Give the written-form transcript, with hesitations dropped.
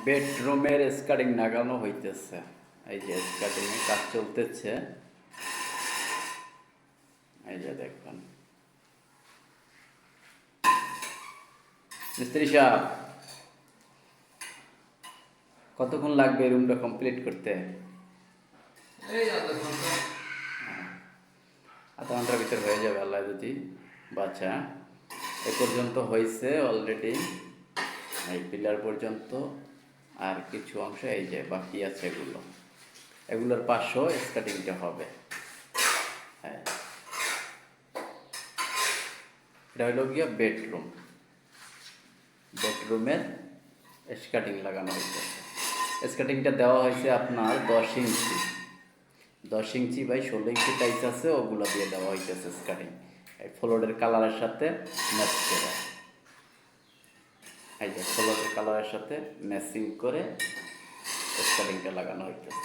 বেডরুমের স্কাটিং লাগানো হইতেছে। এই যে স্কাটিং এর কাজ চলতেছে। এই যে দেখুন মিস্ত্রি সাহেব, কতক্ষণ লাগবে রুমটা কমপ্লিট করতে? আধা ঘন্টার ভিতর হয়ে যাবে আল্লাহ যদি বাচ্চা। এ পর্যন্ত হয়েছে অলরেডি, এই পিলার পর্যন্ত। আর কিছু অংশ এই যে বাকি আছে, এগুলোর পাশেও স্কাটিংটা হবে। হ্যাঁ, এটা হলো গিয়া বেডরুমের স্কাটিং লাগানো হয়েছে। স্কাটিংটা দেওয়া হয়েছে আপনার 10 ইঞ্চি, 10 ইঞ্চি বাই 16 ইঞ্চি টাইস আছে, ওগুলো দিয়ে দেওয়া হইতেছে স্কাটিং। এই ফ্লোরের কালারের সাথে ম্যাচ করে, ফ্লোরের কালারের সাথে ম্যাচিং করে স্কাটিংটা লাগানো হইতেছে।